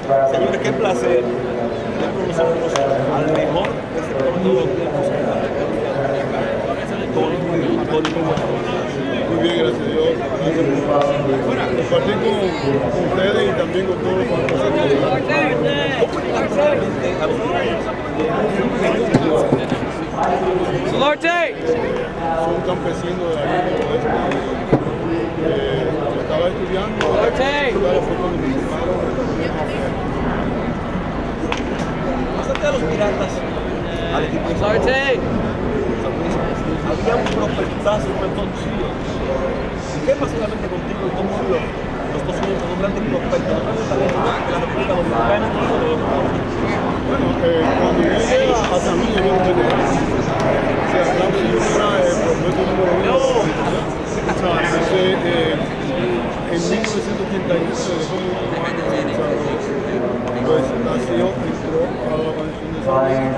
Señores, qué placer tener con nosotros al mejor receptor de todos los tiempos en la República Dominicana, Tony Muñoz. Muy bien, gracias a Dios. Gracias por compartir con ustedes y también con todos los fanáticos. ¿Cómo llegar realmente a los Soy un campesino de la Línea Oeste. Estaba estudiando. Bastante a los piratas, al equipo de San Luis, había un prospectazo con Tom Silo. ¿Qué pasa realmente contigo y Tom Silo? Los dos son dos grandes prospectos, dos grandes talentos de la República Dominicana. Bueno, cuando yo llegué a San Luis, yo no tenía. O sea, hablando de un prospecto número uno. En 1989, pues nació, entró a la mansión de San Luis.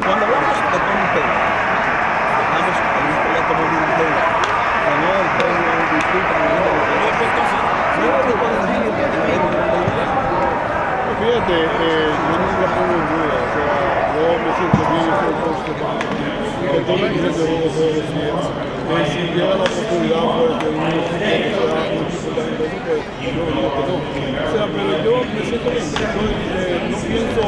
Cuando hablamos de Tony Peña, hablamos de un proyecto muy bien, ganó el premio MVP también. Fíjate, yo nunca pongo en duda, o sea, yo me siento bien, yo soy el coach de banco, que todo el mundo de juego todos los días. Si llega la oportunidad, pues, de un equipo que sea un equipo talentoso, pues, yo no digo que no. O sea, pero yo me siento bien, no pienso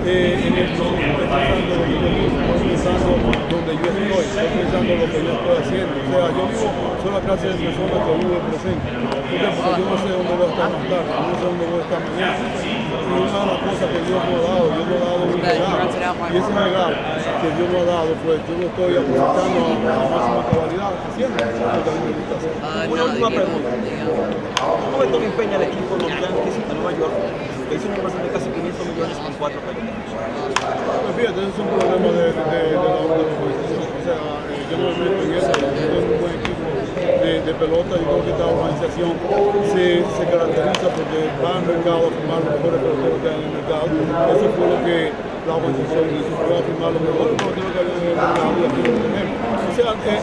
en el futuro, estoy pensando en lo que yo vivo, estoy pensando donde yo estoy pensando en lo que yo estoy haciendo. O sea, yo vivo, soy la clase de persona que vive el presente. Porque yo no sé dónde voy a estar más tarde, yo no sé dónde voy a estar mañana. Y una de las cosas que Dios me ha dado, Dios me ha dado un regalo. Y ese regalo que Dios me ha dado, pues yo lo estoy aprovechando a la máxima cabalidad, haciendo lo que a mí me gusta hacer. Una última pregunta. ¿Cómo ve Tony Peña el equipo de los Yankees de Nueva York, que hizo una inversión de casi 500 millones con 4 peloteros? Pues fíjate, ese es un problema de la organización. O sea, yo no me meto en eso, yo tengo un buen equipo de pelota y creo que esta organización se caracteriza porque va al mercado a firmar los mejores peloteros que hay en el mercado. Eso fue lo que la organización hizo, fue a firmar los mejores peloteros que hay en el mercado y aquí lo tenemos. O sea, me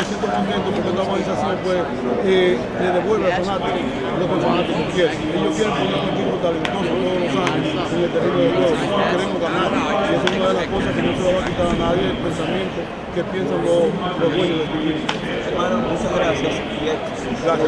siento contento porque esta organización pues, le devuelve al fanático lo que el fanático quiere. Ellos quieren poner un equipo talentoso todos los años en el terreno de juego. Nosotros queremos ganar y esa es una de las cosas que no se lo va a quitar a nadie, el pensamiento que piensan los dueños de este equipo. Hermano, muchas gracias y éxito. Gracias.